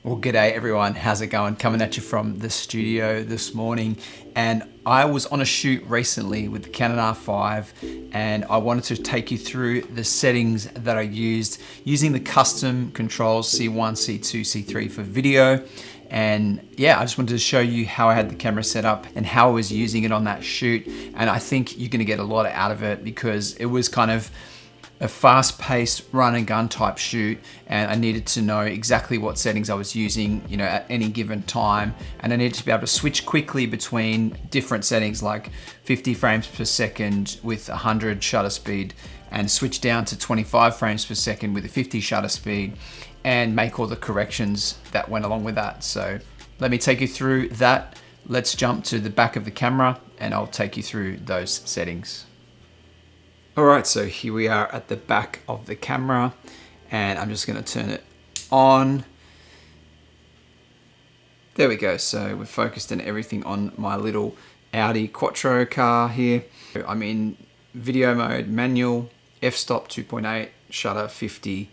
Well, g'day everyone, how's it going? Coming at you from the studio this morning, and I was on a shoot recently with the Canon R5 and I wanted to take you through the settings that I used using the custom controls C1, C2, C3 for video. And yeah, I just wanted to show you how I had the camera set up and how I was using it on that shoot. And I think you're gonna get a lot out of it because it was kind of a fast-paced run and gun type shoot, and I needed to know exactly what settings I was using, at any given time, and I needed to be able to switch quickly between different settings like 50 frames per second with 100 shutter speed, and switch down to 25 frames per second with a 50 shutter speed, and make all the corrections that went along with that. So let me take you through that. Let's jump to the back of the camera and I'll take you through those settings. All right, so here we are at the back of the camera and I'm just gonna turn it on. There we go, so we're focused and everything on my little Audi Quattro car here. I'm in video mode, manual, f-stop 2.8, shutter 50,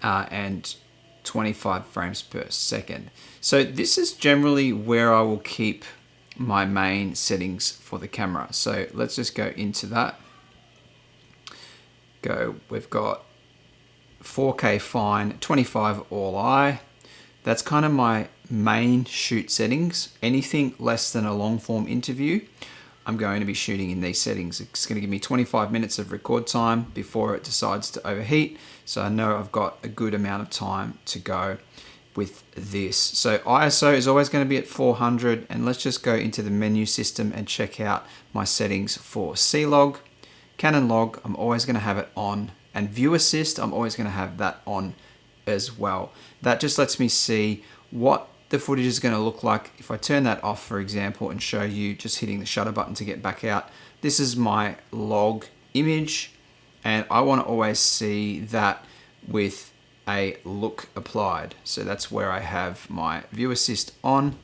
and 25 frames per second. So this is generally where I will keep my main settings for the camera. So let's just go into that. We've got 4K fine, 25 all eye. That's kind of my main shoot settings. Anything less than a long form interview, I'm going to be shooting in these settings. It's going to give me 25 minutes of record time before it decides to overheat. So I know I've got a good amount of time to go with this. So ISO is always going to be at 400, and let's just go into the menu system and check out my settings for C-Log. Canon log, I'm always going to have it on, and view assist, I'm always going to have that on as well. That just lets me see what the footage is going to look like. If I turn that off, for example, and show you just hitting the shutter button to get back out, this is my log image, and I want to always see that with a look applied. So that's where I have my view assist on,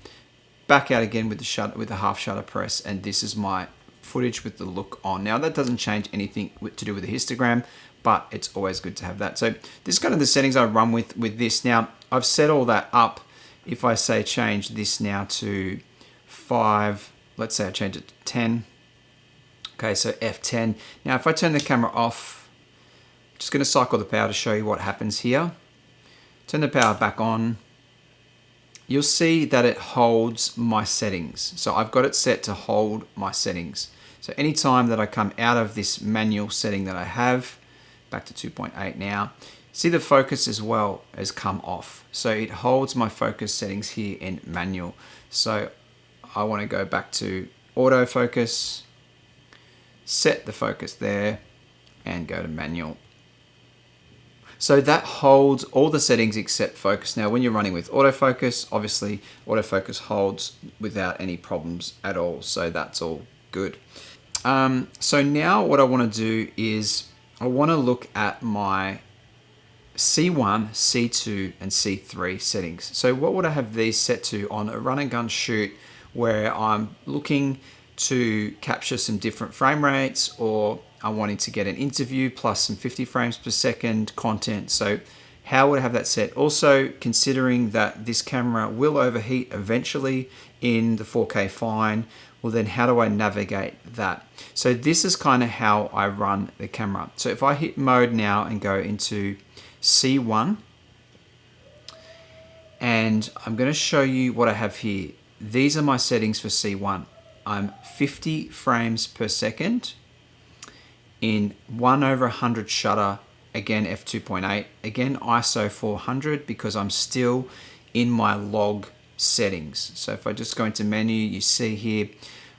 back out again with the shutter, with the half shutter press, and this is my footage with the look on. Now that doesn't change anything to do with the histogram, but it's always good to have that. So this is kind of the settings I run with this. Now I've set all that up. If I say change this now to 5, let's say I change it to 10. Okay, so F10. Now if I turn the camera off, I'm just going to cycle the power to show you what happens here. Turn the power back on. You'll see that it holds my settings. So I've got it set to hold my settings. So anytime that I come out of this manual setting that I have, back to 2.8 now, see the focus as well has come off. So it holds my focus settings here in manual. So I want to go back to autofocus, set the focus there, and go to manual. So that holds all the settings except focus. Now, when you're running with autofocus, obviously autofocus holds without any problems at all. So that's all good. So now what I want to do is I want to look at my C1, C2, and C3 settings. So what would I have these set to on a run and gun shoot where I'm looking to capture some different frame rates, or I'm wanting to get an interview plus some 50 frames per second content. So how would I have that set? Also considering that this camera will overheat eventually in the 4K fine, well then how do I navigate that? So this is kind of how I run the camera. So if I hit mode now and go into C1, and I'm going to show you what I have here. These are my settings for C1. I'm 50 frames per second in 1/100 shutter, again f2.8, again ISO 400 because I'm still in my log settings. So if I just go into menu, you see here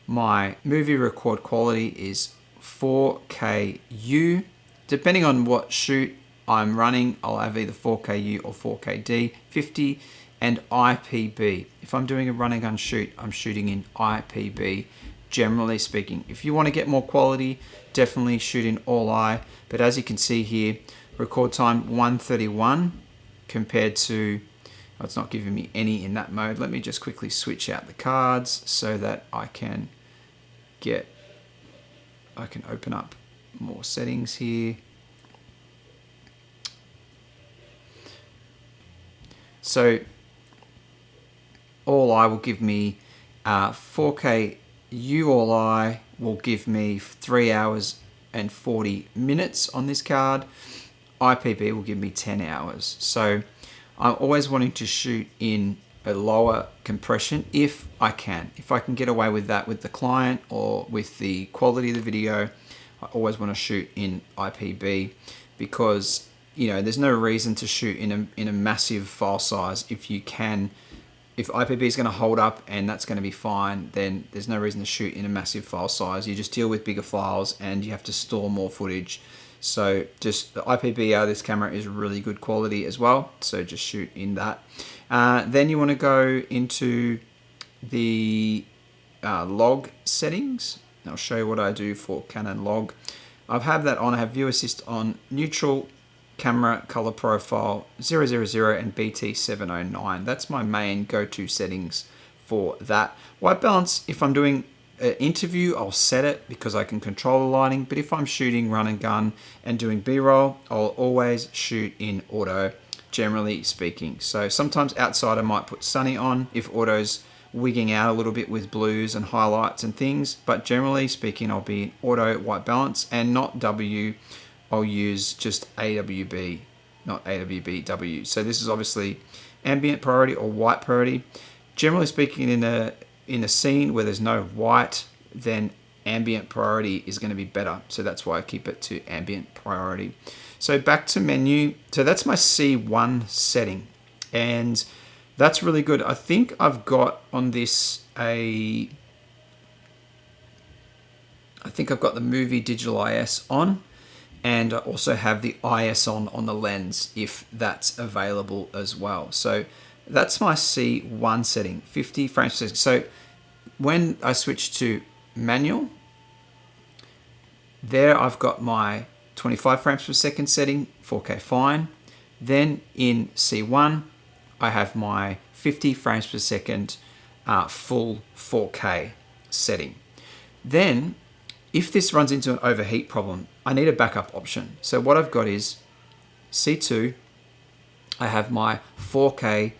my movie record quality is 4Ku. Depending on what shoot I'm running, I'll have either 4Ku or 4Kd, 50, and IPB. If I'm doing a run and gun shoot, I'm shooting in IPB, generally speaking. If you want to get more quality, definitely shoot in all eye. But as you can see here, record time 131 compared to, oh, it's not giving me any in that mode. Let me just quickly switch out the cards so that I can open up more settings here. So All I will give me 4K U All I will give me 3 hours and 40 minutes on this card. IPB will give me 10 hours. So I'm always wanting to shoot in a lower compression if I can. If I can get away with that with the client or with the quality of the video, I always want to shoot in IPB because, you know, there's no reason to shoot in a massive file size if you can. If IPB is going to hold up and that's going to be fine, then there's no reason to shoot in a massive file size. You just deal with bigger files and you have to store more footage. So just the IPB out of this camera is really good quality as well. So just shoot in that. Then you want to go into the log settings. I'll show you what I do for Canon log. I have that on. I have view assist on, neutral, camera color profile 000 and BT 709. That's my main go-to settings for that. White balance, if I'm doing an interview, I'll set it because I can control the lighting. But if I'm shooting run and gun and doing B-roll, I'll always shoot in auto, generally speaking. So sometimes outside I might put sunny on if auto's wigging out a little bit with blues and highlights and things. But generally speaking, I'll be in auto white balance and not W. I'll use just AWB, not AWBW. So this is obviously ambient priority or white priority. Generally speaking, in a scene where there's no white, then ambient priority is going to be better. So that's why I keep it to ambient priority. So back to menu. So that's my C1 setting. And that's really good. I think I've got on this I think I've got the movie digital IS on. And I also have the IS on the lens if that's available as well. So that's my C1 setting, 50 frames per second. So when I switch to manual, there I've got my 25 frames per second setting, 4K fine. Then in C1, I have my 50 frames per second full 4K setting. Then if this runs into an overheat problem, I need a backup option. So what I've got is C2, I have my 4K,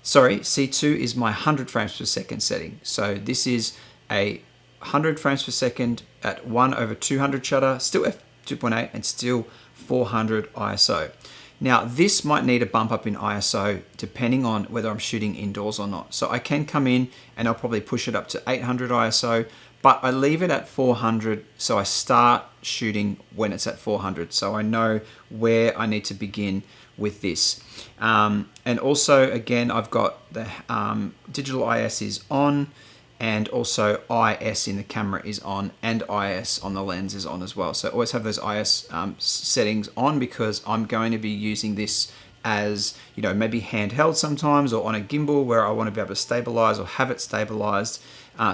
sorry, C2 is my 100 frames per second setting. So this is a 100 frames per second at 1/200 shutter, still f2.8 and still 400 ISO. Now this might need a bump up in ISO depending on whether I'm shooting indoors or not. So I can come in and I'll probably push it up to 800 ISO, but I leave it at 400, so I start shooting when it's at 400, so I know where I need to begin with this. And also, again, I've got the digital IS is on, and also IS in the camera is on, and IS on the lens is on as well. So always have those IS settings on because I'm going to be using this as, you know, maybe handheld sometimes or on a gimbal where I want to be able to stabilize or have it stabilized.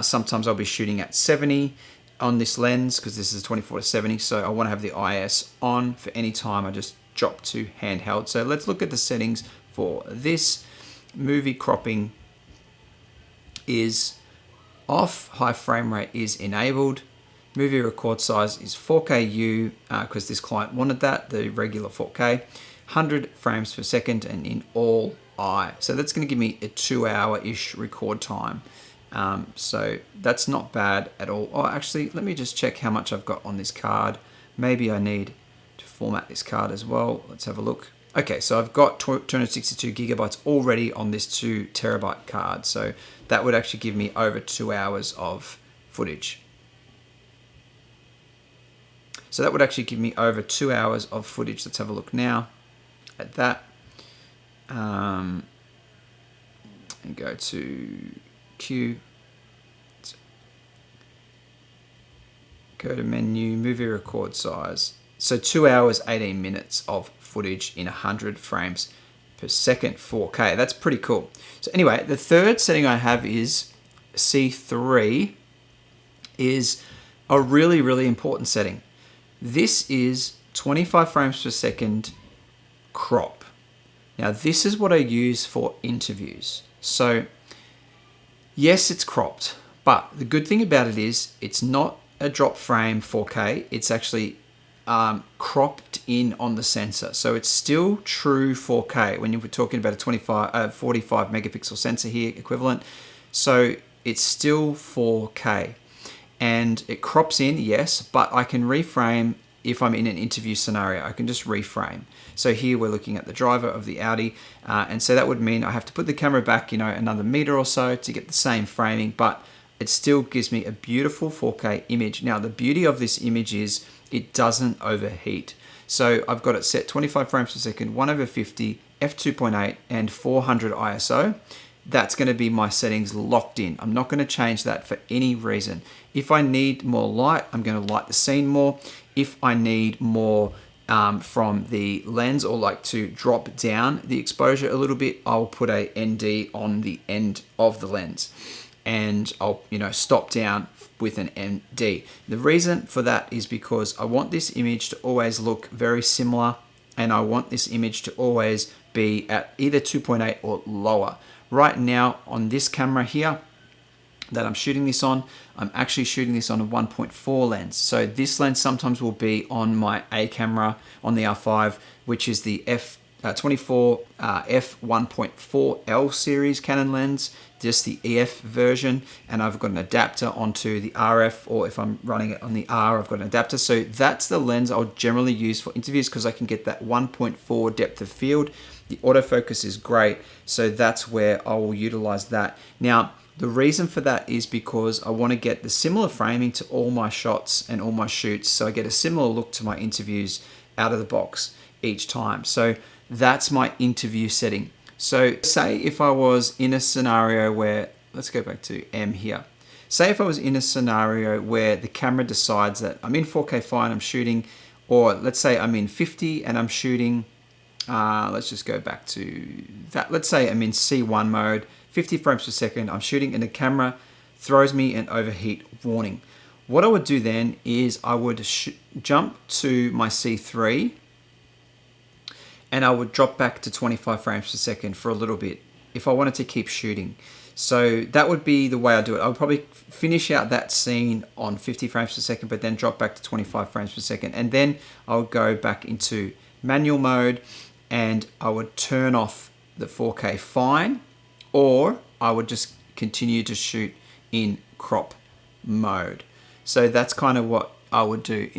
Sometimes I'll be shooting at 70 on this lens because this is 24-70, so I want to have the IS on for any time I just drop to handheld. So let's look at the settings for this. Movie cropping is off, high frame rate is enabled, movie record size is 4Ku because this client wanted that, the regular 4K, 100 frames per second and in all I. So that's going to give me a 2-hour-ish record time. So that's not bad at all. Oh, actually, let me just check how much I've got on this card. Maybe I need to format this card as well. Let's have a look. Okay, so I've got 262 gigabytes already on this 2 terabyte card. So that would actually give me over 2 hours of footage. So that would actually give me over 2 hours of footage. Let's have a look now at that. And go to Q. Go to menu, movie record size. So 2 hours, 18 minutes of footage in 100 frames per second, 4K. That's pretty cool. So anyway, the third setting I have is C3 is a really, really important setting. This is 25 frames per second crop. Now this is what I use for interviews. So yes, it's cropped, but the good thing about it is it's not a drop frame 4K. It's actually cropped in on the sensor. So it's still true 4K when you're talking about a 45 megapixel sensor here equivalent. So it's still 4K. And it crops in, yes, but I can reframe if I'm in an interview scenario. I can just reframe. So here we're looking at the driver of the Audi, and so that would mean I have to put the camera back, another meter or so to get the same framing, but it still gives me a beautiful 4K image. Now, the beauty of this image is it doesn't overheat. So I've got it set 25 frames per second, 1/50, f2.8, and 400 ISO. That's going to be my settings locked in. I'm not going to change that for any reason. If I need more light, I'm going to light the scene more. If I need more from the lens, or like to drop down the exposure a little bit, I'll put a ND on the end of the lens, and I'll stop down with an ND. The reason for that is because I want this image to always look very similar, and I want this image to always be at either 2.8 or lower. Right now on this camera here that I'm shooting this on, I'm actually shooting this on a 1.4 lens. So this lens sometimes will be on my A camera on the R5, which is the F1.4 L series Canon lens, just the EF version, and I've got an adapter onto the RF, or if I'm running it on the R, I've got an adapter. So that's the lens I'll generally use for interviews because I can get that 1.4 depth of field. The autofocus is great, so that's where I will utilize that. Now, the reason for that is because I want to get the similar framing to all my shots and all my shoots, so I get a similar look to my interviews out of the box each time. So that's my interview setting. So say if I was in a scenario where, let's go back to M here. Say if I was in a scenario where the camera decides that I'm in 4K fine, I'm shooting, or let's say I'm in 50 and I'm shooting, let's just go back to that. Let's say I'm in C1 mode, 50 frames per second, I'm shooting, and the camera throws me an overheat warning. What I would do then is I would jump to my C3, and I would drop back to 25 frames per second for a little bit if I wanted to keep shooting. So that would be the way I do it. I would probably finish out that scene on 50 frames per second, but then drop back to 25 frames per second. And then I would go back into manual mode, and I would turn off the 4K fine, or I would just continue to shoot in crop mode. So that's kind of what I would do.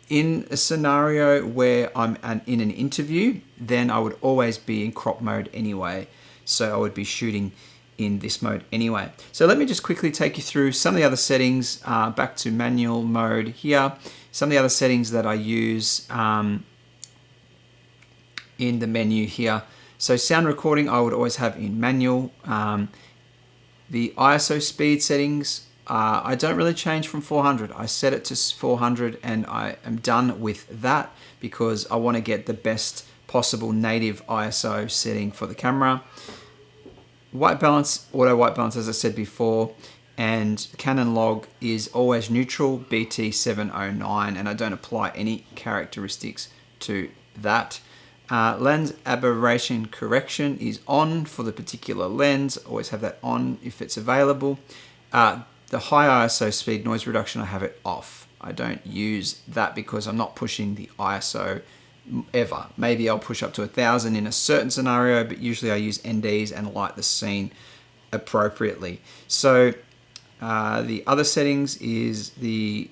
In a scenario where I'm in an interview, then I would always be in crop mode anyway. So I would be shooting in this mode anyway. So let me just quickly take you through some of the other settings, back to manual mode here. Some of the other settings that I use in the menu here. So sound recording, I would always have in manual. The ISO speed settings, I don't really change from 400. I set it to 400 and I am done with that because I want to get the best possible native ISO setting for the camera. White balance, auto white balance, as I said before, and Canon log is always neutral, BT709, and I don't apply any characteristics to that. Lens aberration correction is on for the particular lens. Always have that on if it's available. The high ISO speed noise reduction, I have it off. I don't use that because I'm not pushing the ISO ever. Maybe I'll push up to 1000 in a certain scenario, but usually I use NDs and light the scene appropriately. So the other settings is these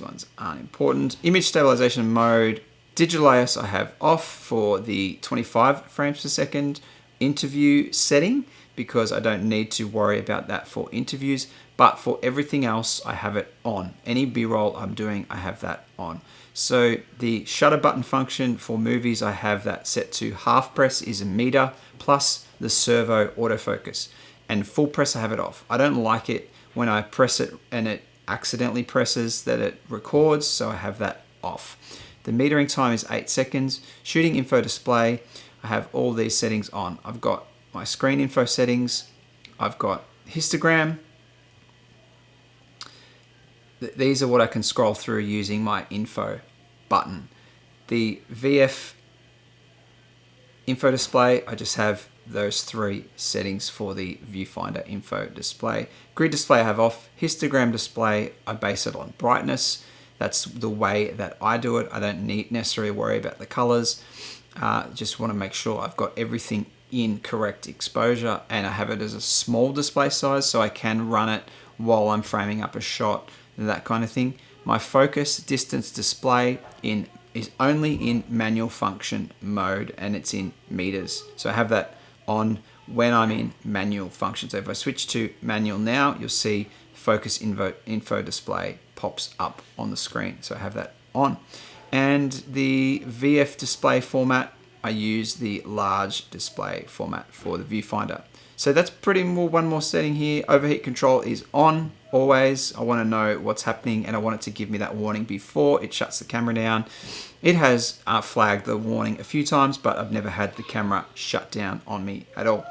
ones aren't important. Image stabilization mode, digital EOS I have off for the 25 frames per second interview setting because I don't need to worry about that for interviews, but for everything else I have it on. Any B-roll I'm doing, I have that on. So the shutter button function for movies, I have that set to half press is a meter plus the servo autofocus, and full press I have it off. I don't like it when I press it and it accidentally presses that it records, so I have that off. The metering time is 8 seconds. Shooting info display, I have all these settings on. I've got my screen info settings. I've got histogram. These are what I can scroll through using my info button. The VF info display, I just have those three settings for the viewfinder info display. Grid display I have off. Histogram display, I base it on brightness. That's the way that I do it. I don't necessarily worry about the colors. Just want to make sure I've got everything in correct exposure, and I have it as a small display size so I can run it while I'm framing up a shot, that kind of thing. My focus distance display is only in manual function mode, and it's in meters. So I have that on when I'm in manual function. So if I switch to manual now, you'll see focus info display pops up on the screen. So I have that on. And the VF display format, I use the large display format for the viewfinder. So that's pretty more, one more setting here. Overheat control is on always. I want to know what's happening, and I want it to give me that warning before it shuts the camera down. It has flagged the warning a few times, but I've never had the camera shut down on me at all.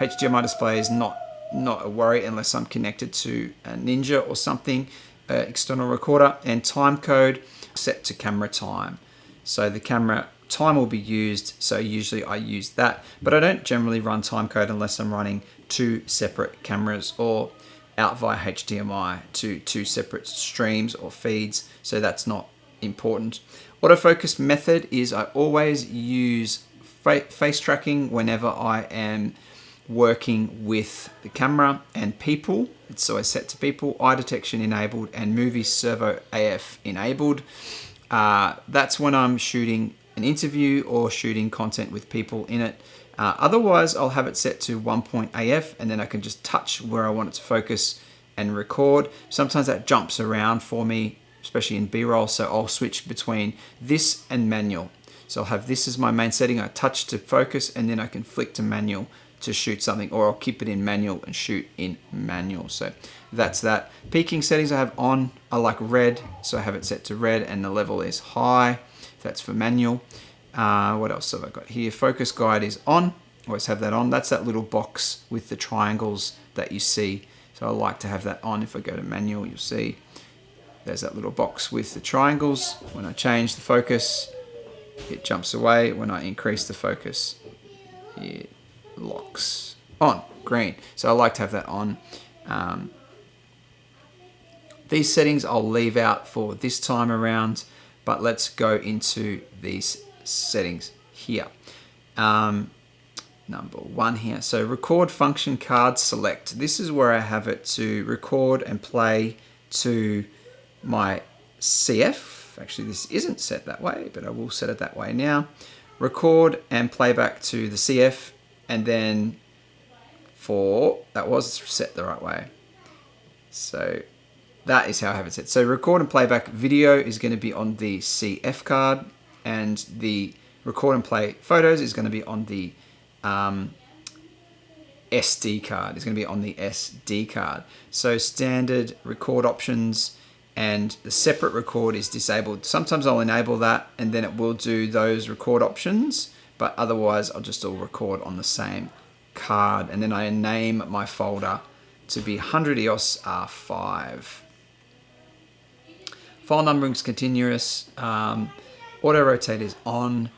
HDMI display is not a worry unless I'm connected to a Ninja or something, external recorder. And time code set to camera time. So the camera time will be used, so usually I use that, but I don't generally run time code unless I'm running two separate cameras or out via HDMI to two separate streams or feeds, so that's not important. Autofocus method is I always use face tracking whenever I am working with the camera and people. It's always set to people, eye detection enabled, and movie servo AF enabled. That's when I'm shooting an interview or shooting content with people in it. Otherwise, I'll have it set to 1.AF, and then I can just touch where I want it to focus and record. Sometimes that jumps around for me, especially in B-roll, so I'll switch between this and manual. So I'll have this as my main setting. I touch to focus, and then I can flick to manual to shoot something, or I'll keep it in manual and shoot in manual. So that's that. Peaking settings I have on, I like red, so I have it set to red, and the level is high. That's for manual. What else have I got here? Focus guide is on. Always have that on. That's that little box with the triangles that you see. So I like to have that on. If I go to manual, you'll see there's that little box with the triangles. When I change the focus, it jumps away. When I increase the focus, it locks on, green. So I like to have that on. These settings I'll leave out for this time around, but let's go into these settings here. Number one here. So record function card select. This is where I have it to record and play to my CF. Actually, this isn't set that way, but I will set it that way now. Record and playback to the CF, and then that was set the right way. So that is how I have it set. So record and playback video is going to be on the CF card, and the record and play photos is going to be on the SD card. It's going to be on the SD card. So standard record options and the separate record is disabled. Sometimes I'll enable that, and then it will do those record options, but otherwise I'll just all record on the same card. And then I name my folder to be 100 EOS R5. File numbering is continuous. Auto rotate is on,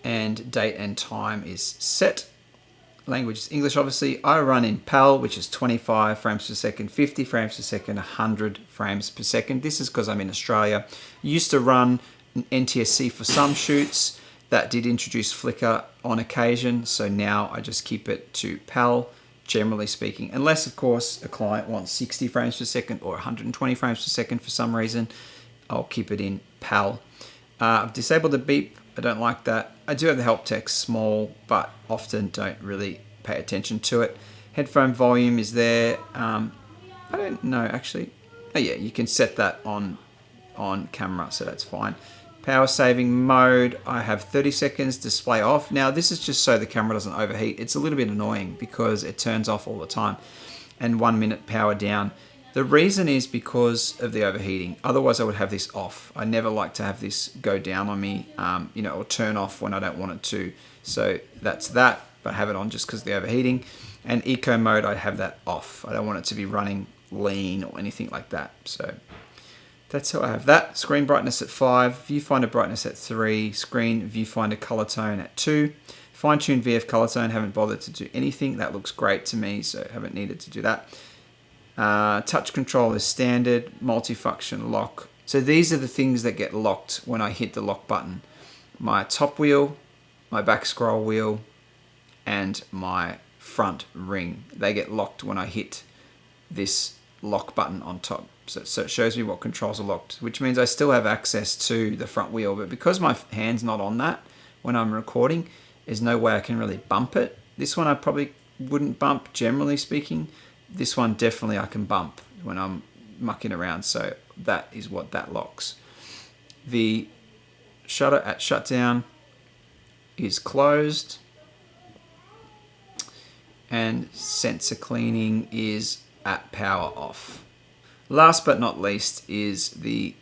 and date and time is set. Language is English, obviously. I run in PAL, which is 25 frames per second, 50 frames per second, 100 frames per second. This is because I'm in Australia. Used to run NTSC for some shoots. That did introduce flicker on occasion, so now I just keep it to PAL, generally speaking. Unless, of course, a client wants 60 frames per second or 120 frames per second for some reason, I'll keep it in PAL. I've disabled the beep. I don't like that. I do have the help text small, but often don't really pay attention to it. Headphone volume is there. I don't know, actually. Oh yeah, you can set that on camera, so that's fine. Power saving mode, I have 30 seconds display off. Now this is just so the camera doesn't overheat. It's a little bit annoying because it turns off all the time. And 1 minute power down. The reason is because of the overheating. Otherwise I would have this off. I never like to have this go down on me, or turn off when I don't want it to. So that's that, but I have it on just because of the overheating. And eco mode, I have that off. I don't want it to be running lean or anything like that. So that's how I have that. Screen brightness at 5, viewfinder brightness at 3, screen viewfinder color tone at 2. Fine-tuned VF color tone, haven't bothered to do anything. That looks great to me, so haven't needed to do that. Touch control is standard, multifunction lock, So these are the things that get locked when I hit the lock button. My top wheel, my back scroll wheel, and my front ring. They get locked when I hit this lock button on top. So it shows me what controls are locked, which means I still have access to the front wheel. But because my hand's not on that when I'm recording, there's no way I can really bump it. This one I probably wouldn't bump, generally speaking. This one definitely I can bump when I'm mucking around. So that is what that locks. The shutter at shutdown is closed. And sensor cleaning is at power off. Last but not least is the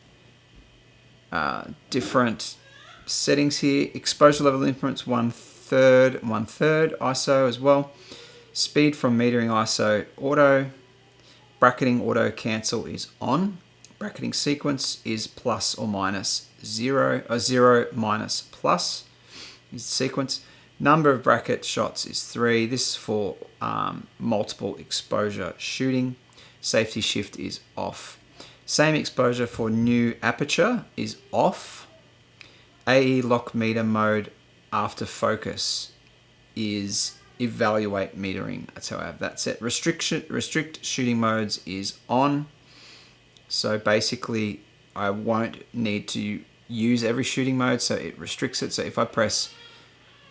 different settings here. Exposure level increments 1/3, 1/3 ISO as well. Speed from metering ISO auto. Bracketing auto cancel is on. Bracketing sequence is plus or minus 0, or 0 minus plus is the sequence. Number of bracket shots is 3. This is for multiple exposure shooting. Safety shift is off. Same exposure for new aperture is off. AE lock meter mode after focus is evaluate metering. That's how I have that set. Restrict shooting modes is on. So basically I won't need to use every shooting mode, so it restricts it. So if I press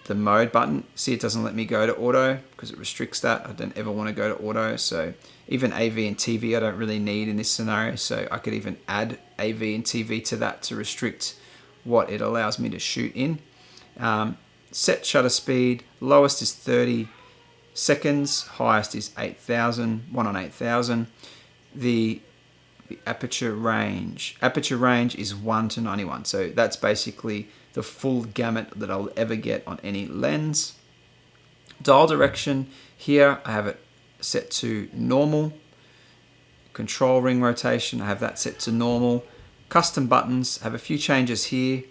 the mode button, see, it doesn't let me go to auto because it restricts that. I don't ever want to go to auto. So even AV and TV I don't really need in this scenario. So I could even add AV and TV to that to restrict what it allows me to shoot in. Set shutter speed, lowest is 30 seconds, highest is 8,000, 1 on 8,000. The aperture range is 1 to 91. So that's basically the full gamut that I'll ever get on any lens. Dial direction, here I have it set to normal. Control ring rotation, I have that set to normal. Custom buttons, I have a few changes here.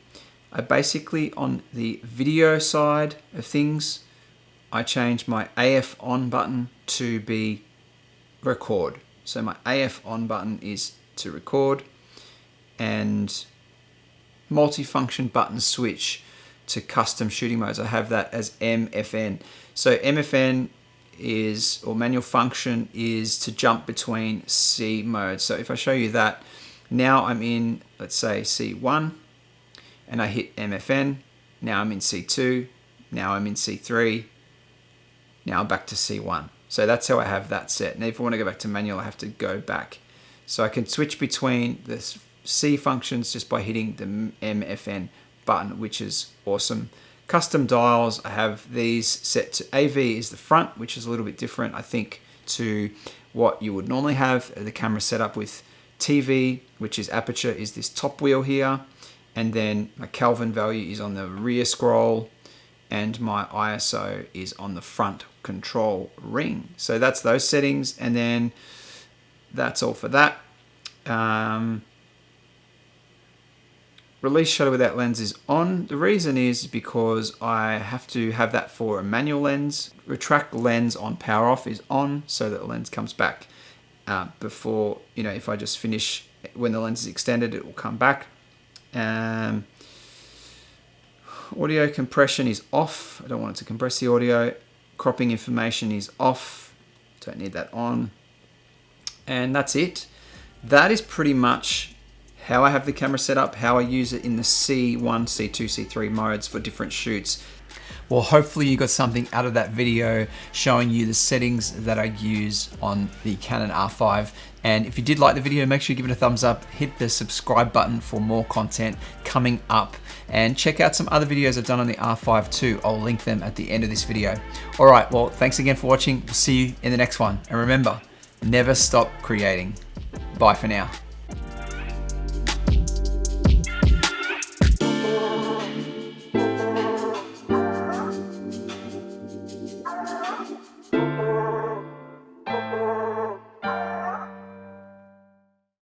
I basically, on the video side of things, I changed my AF on button to be record. So my AF on button is to record, and multifunction button switch to custom shooting modes, I have that as MFN. So MFN is, or manual function, is to jump between C modes. So if I show you that, now I'm in, let's say, C1, and I hit MFN, now I'm in C2, now I'm in C3, now I'm back to C1. So that's how I have that set. Now if I want to go back to manual, I have to go back. So I can switch between the C functions just by hitting the MFN button, which is awesome. Custom dials, I have these set to AV is the front, which is a little bit different, I think, to what you would normally have. The camera set up with TV, which is aperture, is this top wheel here. And then my Kelvin value is on the rear scroll, and my ISO is on the front control ring. So that's those settings, and then that's all for that. Release shutter without lens is on. The reason is because I have to have that for a manual lens. Retract lens on power off is on, so that the lens comes back before, if I just finish, when the lens is extended, it will come back. Audio compression is off. I don't want it to compress the audio. Cropping information is off. Don't need that on. And that's it. That is pretty much how I have the camera set up, how I use it in the C1, C2, C3 modes for different shoots. Well, hopefully you got something out of that video showing you the settings that I use on the Canon R5. And if you did like the video, make sure you give it a thumbs up, hit the subscribe button for more content coming up, and check out some other videos I've done on the R5 too. I'll link them at the end of this video. All right, well, thanks again for watching. We'll see you in the next one. And remember, never stop creating. Bye for now.